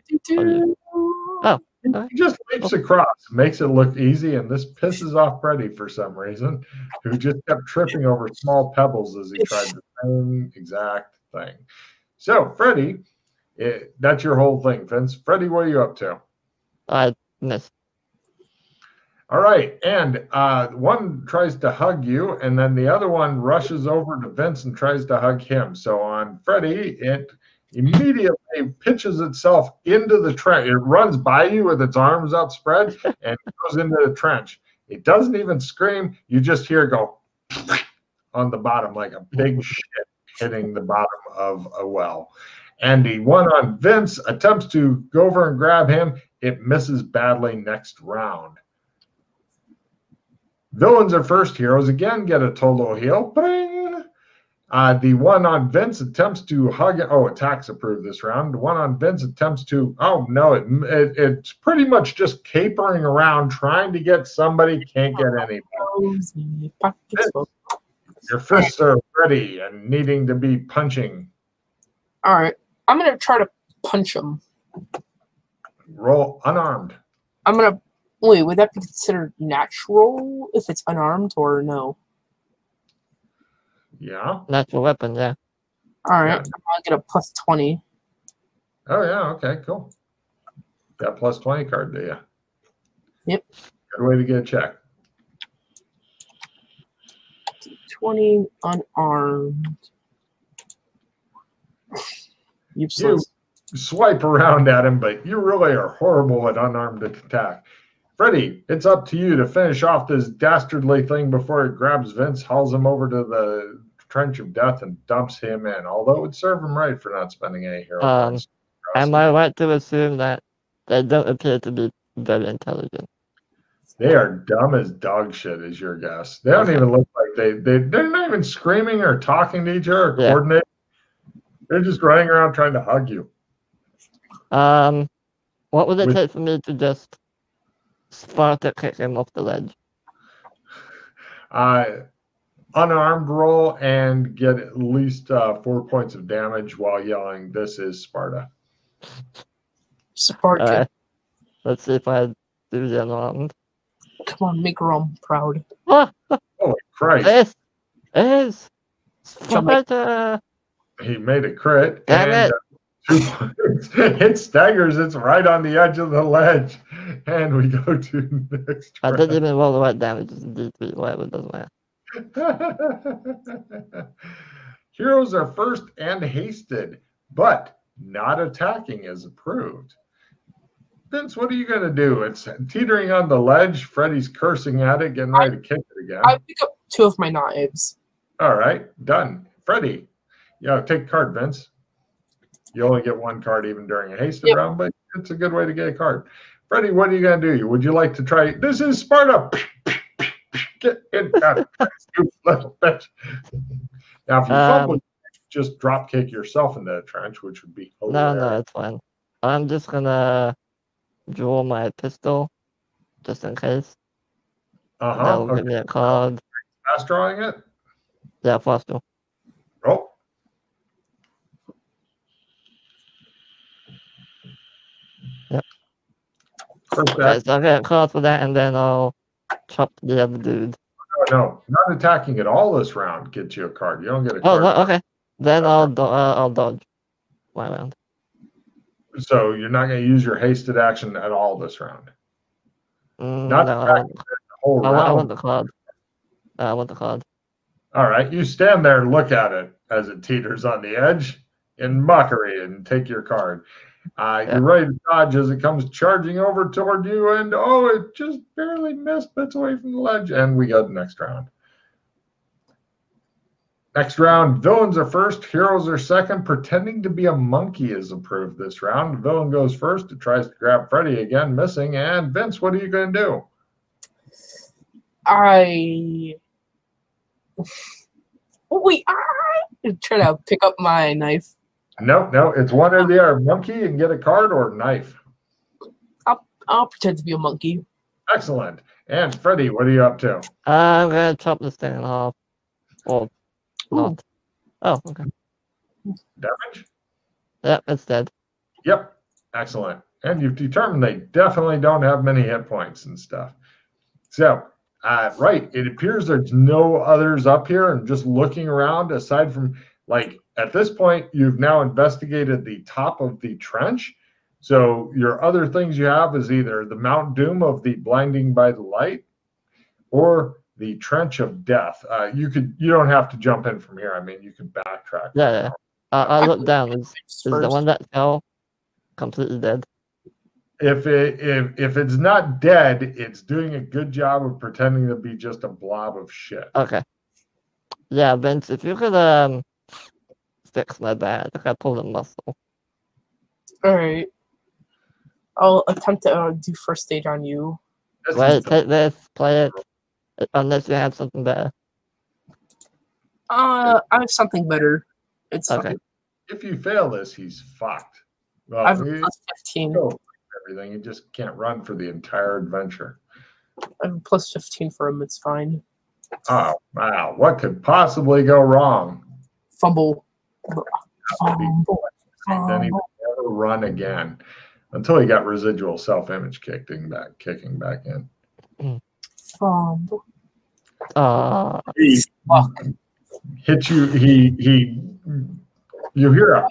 just leaps across, makes it look easy, and this pisses off Freddy for some reason, who just kept tripping over small pebbles as he tried the same exact thing. So, Freddy, that's your whole thing, Vince. Freddy, what are you up to? I missed. All right, and one tries to hug you, and then the other one rushes over to Vince and tries to hug him. So on Freddy, it immediately pitches itself into the trench. It runs by you with its arms outspread and goes into the trench. It doesn't even scream. You just hear it go on the bottom like a big shit hitting the bottom of a well. And the one on Vince attempts to go over and grab him. It misses badly next round. Villains are first. Heroes again get a total heal. Bring. The one on Vince attempts to hug. Oh, attacks approved this round. The one on Vince attempts to. Oh no, it's pretty much just capering around trying to get somebody. Can't get anybody. Your fists are ready and needing to be punching. All right, I'm gonna try to punch him. Roll unarmed. I'm gonna wait. Would that be considered natural if it's unarmed or no? Yeah. Natural weapon, yeah. All right, Yeah. I'm gonna get a plus 20. Oh yeah. Okay. Cool. Got plus 20 card, do you? Yep. Good way to get a check. 20 unarmed. Useless. You swipe around at him, but you really are horrible at unarmed attack. Freddy, it's up to you to finish off this dastardly thing before it grabs Vince, hauls him over to the trench of death, and dumps him in. Although it would serve him right for not spending any hero points. Am I right to assume that they don't appear to be very intelligent? They are dumb as dog shit, is your guess. They don't even look like they're not even screaming or talking to each other or coordinating. They're just running around trying to hug you. What would it take for me to just Sparta kick him off the ledge? Unarmed roll and get at least 4 points of damage while yelling, "This is Sparta." Sparta. Let's see if I do the unarmed. Come on, make Rome proud. Holy Christ. This is Sparta. He made a crit. Damn and, 2 points. It staggers. It's right on the edge of the ledge. And we go to next I round. didn't even roll the right damage. It's D3, whatever, it doesn't matter. Heroes are first and hasted, but not attacking is approved. Vince, what are you going to do? It's teetering on the ledge. Freddy's cursing at it, getting ready to kick it again. I pick up 2 of my knives. All right, done. Freddy, take a card, Vince. You only get 1 card even during a hasted round, but it's a good way to get a card. Freddy, what are you going to do? Would you like to try? This is Sparta. Get in, you little bitch. Now, if you fumble, just drop kick yourself into the trench, which would be hilarious. No, it's fine. I'm just gonna draw my pistol, just in case. That'll give me a card. Fast drawing it? Yeah, fast draw. Roll. Yep. Okay, so I'll get a card for that, and then I'll chop the other dude. No, not attacking at all this round gets you a card. You don't get a card. Oh, okay. Then I'll dodge my round. So you're not going to use your hasted action at all this round. Not the whole round. I want the card. I want the card. All right, you stand there and look at it as it teeters on the edge in mockery and take your card. You're ready to dodge as it comes charging over toward you, and it just barely missed, but it's away from the ledge, and we go to the next round. Next round, villains are first, heroes are second. Pretending to be a monkey is approved this round. The villain goes first. It tries to grab Freddy again, missing. And Vince, what are you going to do? I try to pick up my knife. No, it's one or the other. Monkey and get a card, or knife. I'll pretend to be a monkey. Excellent. And Freddy, what are you up to? I'm gonna chop this thing in half. Or not. Oh, okay. Damage? Yep, it's dead. Yep. Excellent. And you've determined they definitely don't have many hit points and stuff. So, right, it appears there's no others up here, and just looking around, aside from, at this point, you've now investigated the top of the trench. So your other things you have is either the Mount Doom of the blinding by the light, or the trench of death. You don't have to jump in from here. I mean, you can backtrack. Yeah. I looked down. Is the one that fell completely dead? If it's not dead, it's doing a good job of pretending to be just a blob of shit. Okay. Yeah, Vince, if you could fix my bad. I think I pulled a muscle. All right. I'll attempt to do first stage on you. Wait, take this, play it. Unless you have something better. I have something better. It's Okay. fine. If you fail this, he's fucked. I Well, have a plus 15. everything. You just can't run for the entire adventure. I have a plus 15 for him. It's fine. Oh, wow. What could possibly go wrong? Fumble. And then he would never run again until he got residual self-image kicking back in. Fumble. Hit you. You hear a.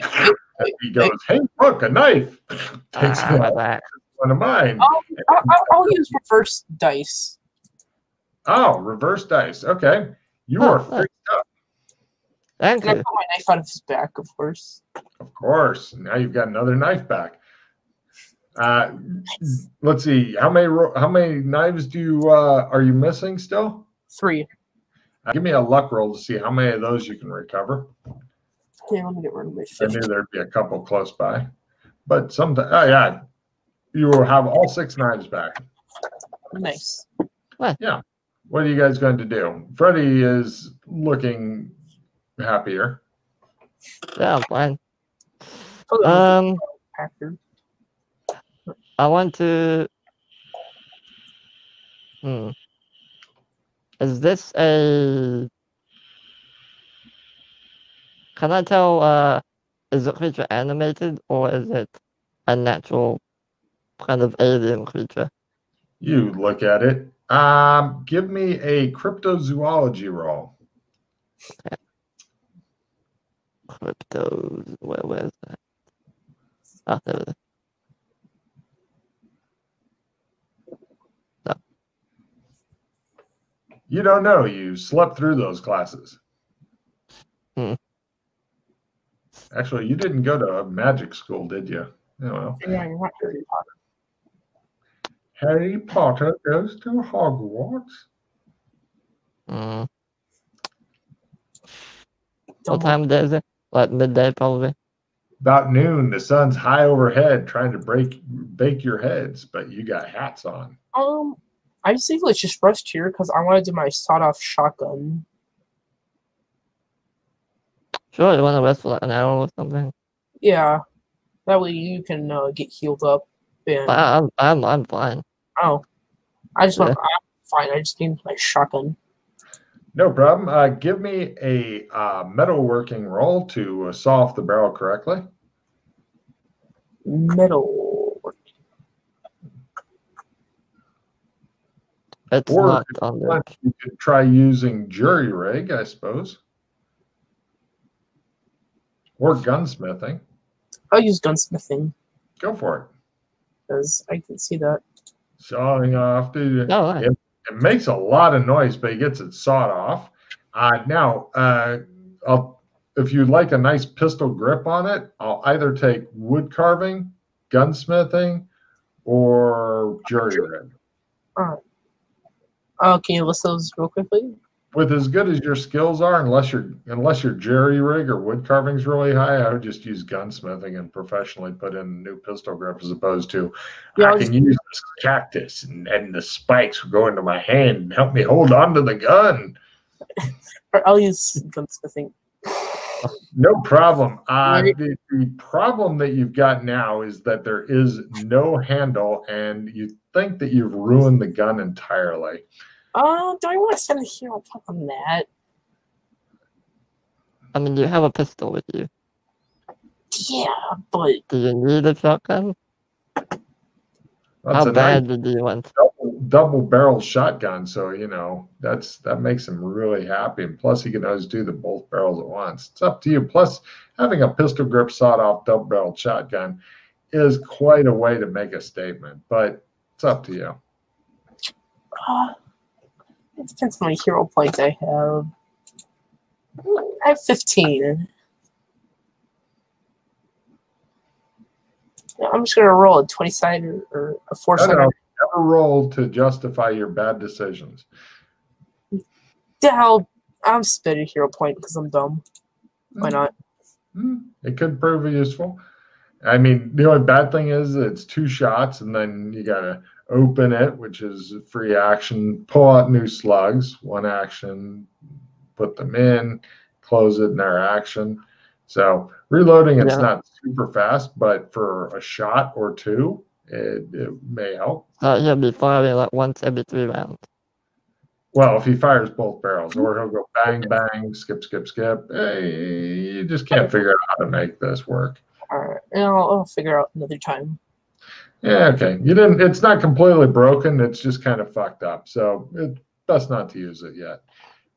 And he goes, "Hey, look, a knife!" Takes one of mine. I'll use reverse dice. Oh, reverse dice. Okay, you are freaked up. Thank And I you. put my knife out of his back, of course. Of course. Now you've got another knife back. Let's see. How many knives are you missing still? 3. Give me a luck roll to see how many of those you can recover. Okay, let me get rid of my I 50. knew there'd be a couple close by, but sometimes. Oh yeah, you will have all 6 knives back. Nice. Yeah. What are you guys going to do? Freddy is looking happier. Yeah, I'm fine. Packard. I want to. Is this a? Can I tell? Is the creature animated or is it a natural kind of alien creature? You look at it. Give me a cryptozoology roll. Okay. Where's that? Ah, there it is. No. You don't know. You slept through those classes. Actually, you didn't go to a magic school, did you? Oh, well. Yeah, you're not Harry Potter. Harry Potter goes to Hogwarts. What time of day is it? Like midday, probably. About noon, the sun's high overhead, trying to bake your heads, but you got hats on. I think let's just rest here because I want to do my sawed-off shotgun. Sure, you want to rest for like an hour or something? Yeah, that way you can get healed up. And I'm fine. oh, I'm fine. I just need my shotgun. No problem. Give me a metalworking roll to saw off the barrel correctly. Metal. It's Or not on there. You could try using jury rig, I suppose. Or gunsmithing. I'll use gunsmithing. Go for it. Because I can see that. Sawing off. Right. It makes a lot of noise, but he gets it sawed off. Now, if you'd like a nice pistol grip on it, I'll either take wood carving, gunsmithing, or jury rig. All right. Can you list those real quickly? With as good as your skills are, unless your jury rig or wood carving is really high, I would just use gunsmithing and professionally put in a new pistol grip as opposed to I can use this cactus and the spikes will go into my hand and help me hold on to the gun. I'll use gunsmithing. No problem. The problem that you've got now is that there is no handle, and you think that you've ruined the gun entirely. Do I want to send a hero point on that? I mean, you have a pistol with you. Yeah, but Do you need a shotgun? How bad do you want? Double barrel shotgun, so that makes him really happy. And plus, he can always do both barrels at once. It's up to you. Plus, having a pistol grip sawed off double barrel shotgun is quite a way to make a statement. But it's up to you. It depends on how many hero points I have. I have 15. I'm just gonna roll a 20-sided or a 4-sided. Never roll to justify your bad decisions. Yeah, I'm spending a hero point because I'm dumb. Why not? It could prove useful. I mean, the only bad thing is it's 2 shots, and then you gotta open it, which is a free action, pull out new slugs, one action, put them in, close it in their action. So reloading, it's not super fast, but for a shot or two, it may help. He'll be firing like once every 3 rounds. Well, if he fires both barrels, or he'll go bang, bang, skip, skip, skip. Hey, you just can't figure out how to make this work. All right, and I'll figure out another time. Yeah, okay. You didn't. It's not completely broken. It's just kind of fucked up. So it's best not to use it yet.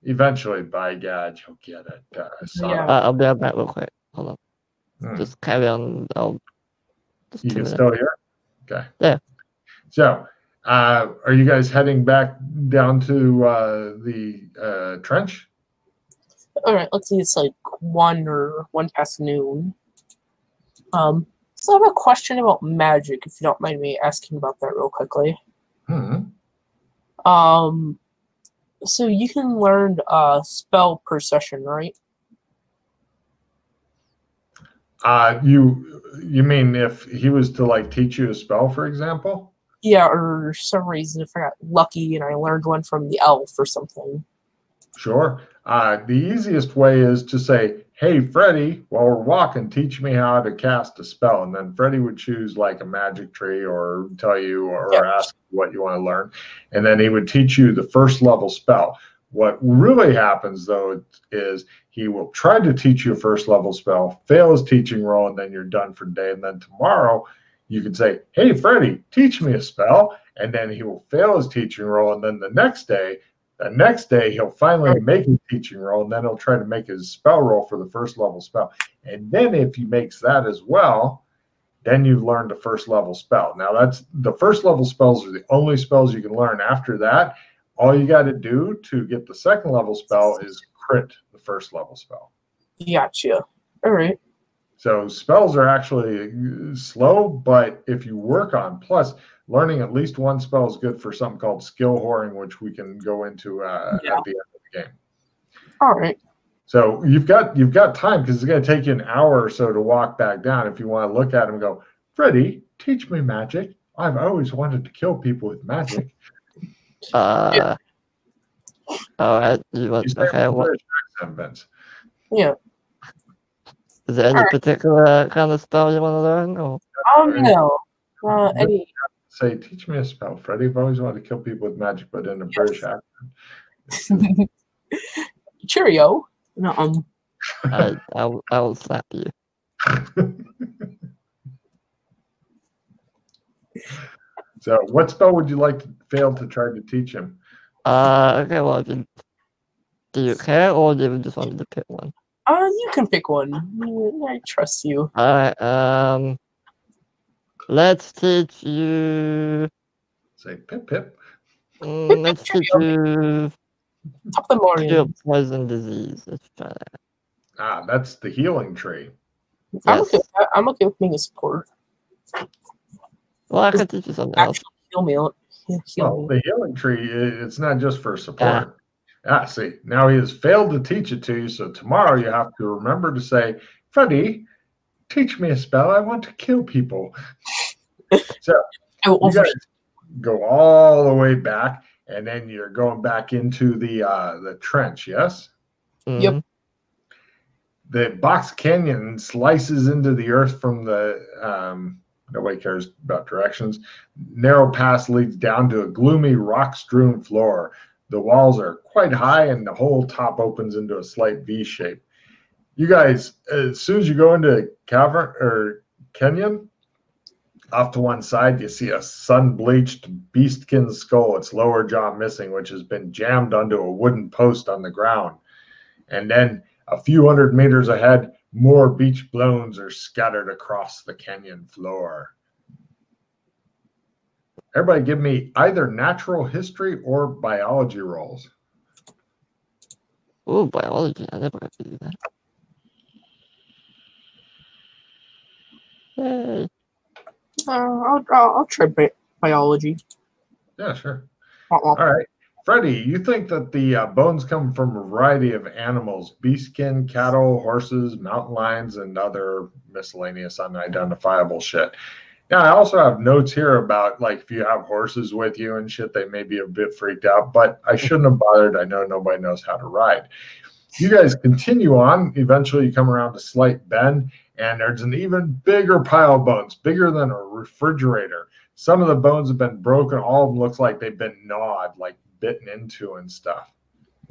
Eventually, by God, you'll get it. I'll be right back real quick. Hold on. Just carry on. You can still hear? Okay. Yeah. So, are you guys heading back down to the trench? All right, let's see. It's like 1 past noon. So I have a question about magic, if you don't mind me asking about that real quickly. So you can learn spell per session, right? You mean if he was to like teach you a spell, for example? Yeah, or for some reason if I got lucky and I learned one from the elf or something. Sure. The easiest way is to say, hey, Freddy, while we're walking, teach me how to cast a spell. And then Freddy would choose like a magic tree or tell you or ask what you want to learn. And then he would teach you the first level spell. What really happens, though, is he will try to teach you a first level spell, fail his teaching roll, and then you're done for the day. And then tomorrow you can say, hey, Freddy, teach me a spell. And then he will fail his teaching roll. And then the next day, he'll finally make his teaching roll, and then he'll try to make his spell roll for the first level spell. And then if he makes that as well, then you've learned a first level spell. Now, that's the first level spells are the only spells you can learn. After that, all you got to do to get the second level spell is crit the first level spell. Gotcha. All right. So spells are actually slow, but if you work on, plus learning at least one spell is good for something called skill whoring, which we can go into at the end of the game. All right. So you've got time because it's going to take you an hour or so to walk back down if you want to look at him and go, Freddy, teach me magic. I've always wanted to kill people with magic. All right. Yeah. Is there any particular kind of spell you want to learn? Or? No. Any. Say, teach me a spell, Freddy. I've always wanted to kill people with magic, but in a British accent. Cheerio. No. I will slap you. So, what spell would you like to fail to try to teach him? Okay, well, do you care, or do you just want me to pick one? You can pick one. I trust you. Alright, let's teach you. Say pip pip. Let's teach you. Top of the morning. Cure poison disease. Let's try that. That's the healing tree. I'm okay with being a support. Well, I can teach you something else. Heal me. The healing tree, it's not just for support. See, now he has failed to teach it to you, so tomorrow you have to remember to say, Freddy, teach me a spell. I want to kill people. So you guys go all the way back, and then you're going back into the trench, yes? Mm-hmm. Yep. The box canyon slices into the earth from the nobody cares about directions. Narrow pass leads down to a gloomy rock-strewn floor. The walls are quite high, and the whole top opens into a slight V shape. You guys, as soon as you go into a cavern or canyon, off to one side, you see a sun-bleached beastkin skull, its lower jaw missing, which has been jammed onto a wooden post on the ground. And then a few hundred meters ahead, more beach bones are scattered across the canyon floor. Everybody give me either natural history or biology rolls. Oh, biology. I never got to do that. Yay. I'll try biology. Yeah, sure. All right. Freddy, you think that the bones come from a variety of animals, beastkin, cattle, horses, mountain lions, and other miscellaneous unidentifiable shit. Yeah, I also have notes here about like if you have horses with you and shit, they may be a bit freaked out, but I shouldn't have bothered. I know nobody knows how to ride. You guys continue on. Eventually, you come around a slight bend, and there's an even bigger pile of bones, bigger than a refrigerator. Some of the bones have been broken. All of them looks like they've been gnawed, like bitten into and stuff.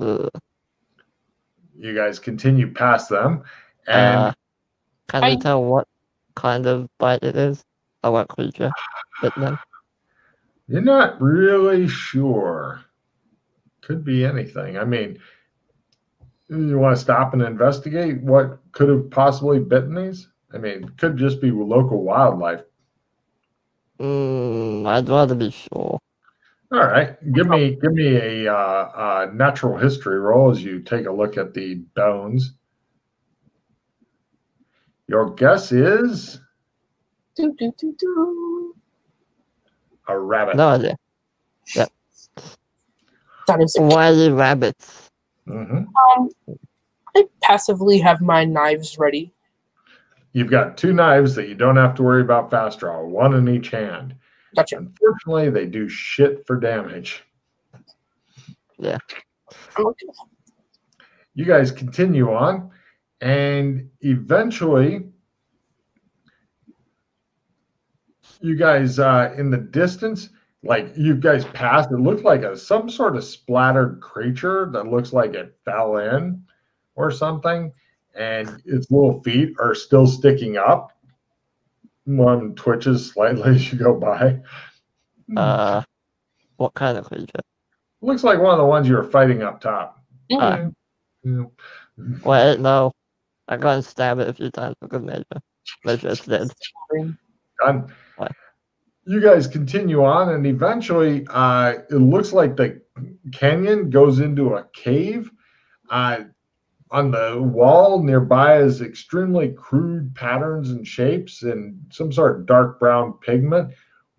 Ugh. You guys continue past them, and Can you tell what kind of bite it is? Or what creature bit them? you're not really sure. Could be anything. I mean, you want to stop and investigate what could have possibly bitten these? I mean, it could just be local wildlife. I'd rather be sure. All right, give me a natural history roll as you take a look at the bones. Your guess is a rabbit. No idea. Yep. That is Why are they rabbits? I passively have my knives ready. You've got two knives that you don't have to worry about fast draw, one in each hand. Gotcha. Unfortunately, they do shit for damage. Yeah. You guys continue on, and eventually, you guys in the distance, like you guys passed, it looked like some sort of splattered creature that looks like it fell in or something, and its little feet are still sticking up. One twitches slightly as you go by. What kind of creature? Looks like one of the ones you were fighting up top. Mm. Yeah. Wait, no. I gotta stab it a few times for good measure. Make sure it's dead. Done. What? You guys continue on, and eventually, it looks like the canyon goes into a cave. On the wall nearby is extremely crude patterns and shapes and some sort of dark brown pigment,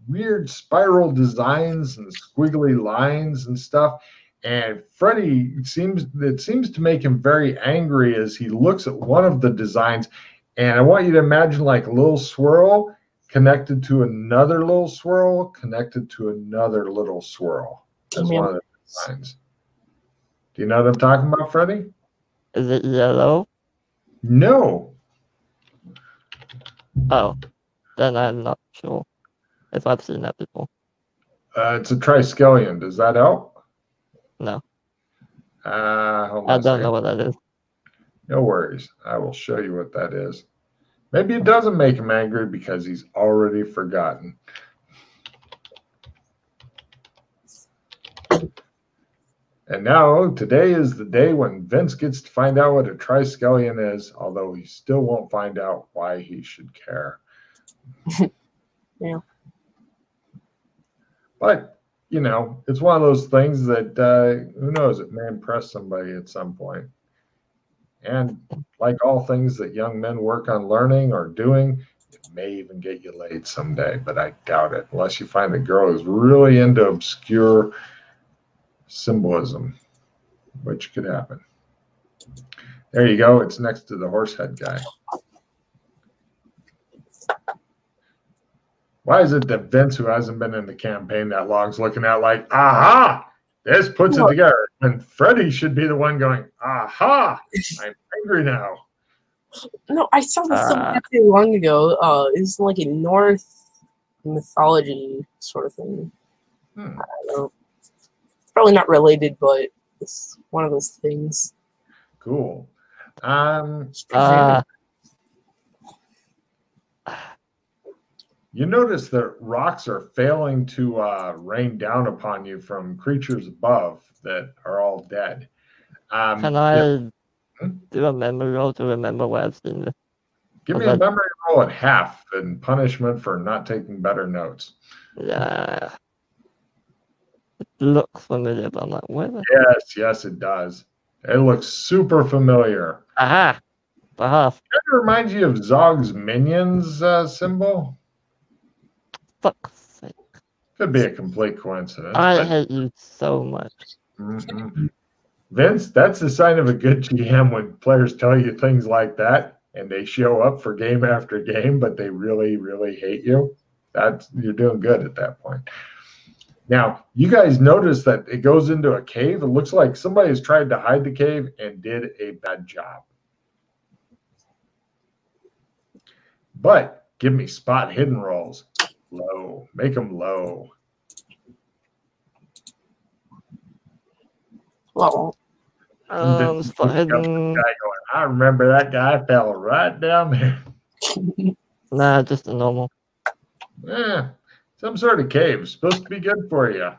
weird spiral designs and squiggly lines and stuff. And Freddy seems to make him very angry as he looks at one of the designs. And I want you to imagine like a little swirl connected to another little swirl, connected to another little swirl. That's one of the designs. Do you know what I'm talking about, Freddy? Is it yellow? No. Oh. Then I'm not sure if I've seen that before. It's a triskelion. Does that help? No. Hold on I don't know what that is. No worries. I will show you what that is. Maybe it doesn't make him angry because he's already forgotten. And now, today is the day when Vince gets to find out what a triskelion is, although he still won't find out why he should care. Yeah. But, you know, it's one of those things that, who knows, it may impress somebody at some point. And like all things that young men work on learning or doing, it may even get you laid someday, but I doubt it, unless you find a girl who's really into obscure symbolism, which could happen. There you go. It's next to the horse head guy. Why is it that Vince, who hasn't been in the campaign that long, is looking at like, aha, this puts it together? And Freddy should be the one going, aha, I'm angry now. No, I saw this not too long ago. It's like a Norse mythology sort of thing. I don't know. Probably not related, but it's one of those things. Cool. You notice that rocks are failing to rain down upon you from creatures above that are all dead. Can I do a memory roll to remember where I've seen this? Give me a memory roll at half in punishment for not taking better notes. Yeah. It looks familiar, but I'm like, where the... Yes, it does. It looks super familiar. Aha! Behalf. It reminds you of Zog's minions symbol. Fuck's sake. Could be a complete coincidence. I hate you so much. Vince, that's the sign of a good GM when players tell you things like that and they show up for game after game, but they really, really hate you. You're doing good at that point. Now, you guys notice that it goes into a cave. It looks like somebody's tried to hide the cave and did a bad job. But give me spot hidden rolls. Low. Make them low. Well, Spot hidden. Guy going, I remember that guy fell right down there. Nah, just a normal. Some sort of cave. Supposed to be good for you.